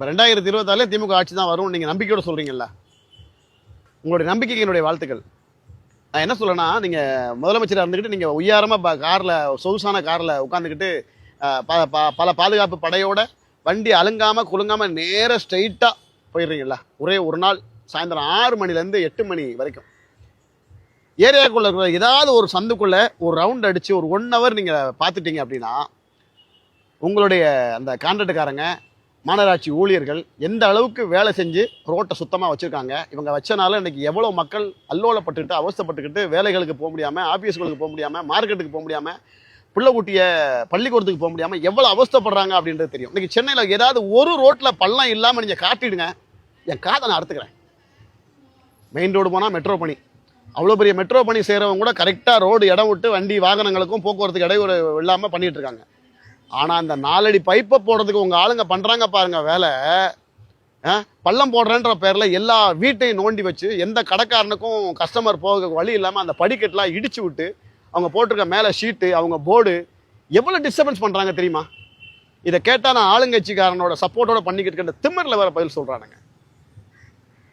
2024 திமுக ஆட்சி தான் வரும் நீங்கள் நம்பிக்கையோட சொல்கிறீங்கல்ல, உங்களுடைய நம்பிக்கைக்கு என்னுடைய வாழ்த்துக்கள். நான் என்ன சொல்லனா, நீங்கள் முதலமைச்சராக இருந்துக்கிட்டு நீங்கள் உயரமாக காரில் சொகுசான காரில் உட்காந்துக்கிட்டு பல பாதுகாப்பு படையோட வண்டி அலுங்காமல் குலுங்காமல் நேராக ஸ்ட்ரைட்டாக போயிடுறீங்களா, ஒரே ஒரு நாள் சாயந்தரம் 6 மணிலேருந்து 8 மணி வரைக்கும் ஏரியாக்குள்ளே இருக்கிற ஏதாவது ஒரு சந்துக்குள்ளே ஒரு ரவுண்ட் அடித்து ஒரு 1 ஹவர் நீங்கள் பார்த்துட்டீங்க அப்படின்னா, உங்களுடைய அந்த கான்ட்ராக்டுக்காரங்க மாநகராட்சி ஊழியர்கள் எந்த அளவுக்கு வேலை செஞ்சு ரோட்டை சுத்தமாக வச்சுருக்காங்க, இவங்க வச்சனால இன்றைக்கி எவ்வளோ மக்கள் அல்லோலப்பட்டுக்கிட்டு அவஸ்தைப்பட்டுக்கிட்டு வேலைகளுக்கு போக முடியாமல், ஆஃபீஸ்களுக்கு போக முடியாமல், மார்க்கெட்டுக்கு போக முடியாமல், பிள்ளை குட்டிய பள்ளிக்கூடத்துக்கு போக முடியாமல் எவ்வளோ அவஸ்தைப்படுறாங்க அப்படின்றது தெரியும். இன்றைக்கி சென்னையில் ஏதாவது ஒரு ரோட்டில் பள்ளம் இல்லாமல் நீங்கள் காட்டிடுங்க, என் காதை நான் அறுத்துக்கிறேன். மெயின் ரோடு போனால் மெட்ரோ பணி, அவ்வளோ பெரிய மெட்ரோ பணி செய்கிறவங்க கூட கரெக்டாக ரோடு இடம் விட்டு வண்டி வாகனங்களுக்கும் போக்குவரத்துக்கு இடையூறு இல்லாமல் பண்ணிகிட்டு இருக்காங்க. ஆனால் அந்த 4 அடி பைப்பை போடுறதுக்கு உங்கள் ஆளுங்க பண்ணுறாங்க பாருங்கள் வேலை. பள்ளம் போடுறேன்ற பேரில் எல்லா வீட்டையும் நோண்டி வச்சு எந்த கடைக்காரனுக்கும் கஸ்டமர் போக வழி இல்லாமல் அந்த படிக்கட்டெலாம் இடிச்சு விட்டு அவங்க போட்டிருக்க மேலே ஷீட்டு, அவங்க போர்டு எவ்வளோ டிஸ்டர்பன்ஸ் பண்ணுறாங்க தெரியுமா? இதை கேட்டால் நான் ஆளுங்கட்சிக்காரனோட சப்போர்ட்டோட பண்ணிக்கிட்டு இருக்க திமிரில் வேறு பதில் சொல்கிறானுங்க.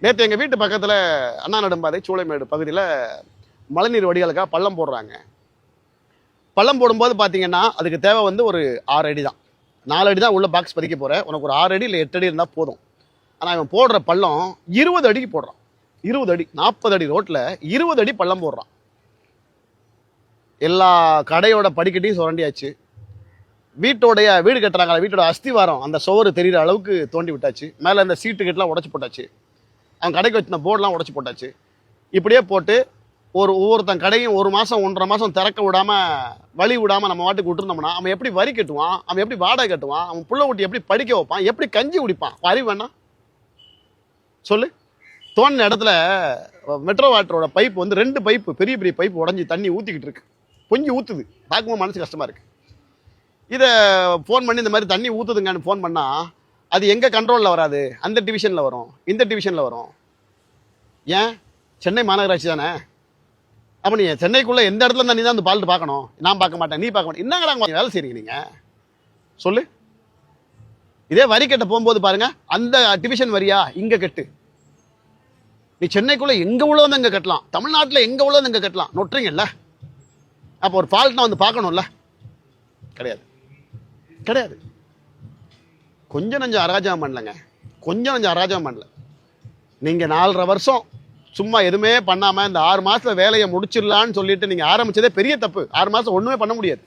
நேற்று எங்கள் வீட்டு பக்கத்தில் அண்ணா நெடும்பாதை சூளைமேடு பகுதியில் மழைநீர் வடிகாலுக்காக பள்ளம் போடுறாங்க. பள்ளம் போடும்போது பார்த்தீங்கன்னா அதுக்கு தேவை வந்து ஒரு 6 அடி தான், 4 அடி தான் உள்ள பாக்ஸ் பதிக்க போகிறேன், உனக்கு ஒரு 6 அடி இல்லை 8 அடி இருந்தால் போதும். ஆனால் இவன் போடுற பள்ளம் 20 அடிக்கு போடுறான். 20 அடி, 40 அடி ரோட்டில் 20 அடி பள்ளம் போடுறான். எல்லா கடையோட படிக்கட்டையும் சுரண்டியாச்சு. வீடு கட்டுறாங்க, வீட்டோட அஸ்திவாரம் அந்த சுவரு தெரிகிற அளவுக்கு தோண்டி விட்டாச்சு. மேலே இந்த சீட்டு கட்டெலாம் உடச்சி போட்டாச்சு. அவன் கடைக்கு வச்சிருந்த போர்டெலாம் உடச்சி போட்டாச்சு. இப்படியே போட்டு ஒவ்வொருத்தன் கடையும் 1 மாதம் 1.5 மாதம் திறக்க விடாமல் வழி விடாமல் நம்ம வாட்டுக்கு விட்டுருந்தோம்னா அவன் எப்படி வரி கட்டுவான், அவன் எப்படி வாடகை கட்டுவான், அவன் புள்ள ஊட்டி எப்படி படிக்க வைப்பான், எப்படி கஞ்சி குடிப்பான்? அறிவு வேணாம் சொல்லு. தோண்டின இடத்துல மெட்ரோ வாட்டரோட பைப் வந்து 2 பைப்பு, பெரிய பெரிய பைப் உடஞ்சி தண்ணி ஊற்றிக்கிட்டு இருக்கு, பொங்கி ஊற்றுது. பார்க்கும்போது மனசு கஷ்டமாக இருக்குது. இதை ஃபோன் பண்ணி இந்த மாதிரி தண்ணி ஊற்றுதுங்கன்னு ஃபோன் பண்ணால் அது எங்கள் கண்ட்ரோலில் வராது, அந்த டிவிஷனில் வரும், இந்த டிவிஷனில் வரும். ஏன்? சென்னை மாநகராட்சி தானே. அப்போ நீங்கள் சென்னைக்குள்ளே எந்த இடத்துல இருந்தால் நீ தான் அந்த பால்ட்டு பார்க்கணும், நான் பார்க்க மாட்டேன், நீ பார்க்க மாட்டேன். என்னங்கடா வேலை செய்கிறீங்க நீங்கள் சொல்லு. இதே வரி கட்ட போகும்போது பாருங்கள், அந்த டிவிஷன் வரியா இங்கே கட்டு. நீ சென்னைக்குள்ளே எங்கே உள்ளவங்க இங்கே கட்டலாம், தமிழ்நாட்டில் எங்கே உள்ளவங்க இங்கே கட்டலாம், நொட்டுறீங்கல்ல. அப்போ ஒரு ஃபால்ட்னா வந்து பார்க்கணும்ல. கிடையாது கிடையாது. கொஞ்சம் நஞ்சம் அராஜகம் பண்ணலங்க, கொஞ்சம் நஞ்சம் அராஜகம் பண்ணல. நீங்கள் 4.5 வருஷம் சும்மா எதுவுமே பண்ணாமல் இந்த 6 மாதத்தில் வேலையை முடிச்சிடலான்னு சொல்லிட்டு நீங்கள் ஆரம்பித்ததே பெரிய தப்பு. 6 மாதம் ஒன்றுமே பண்ண முடியாது.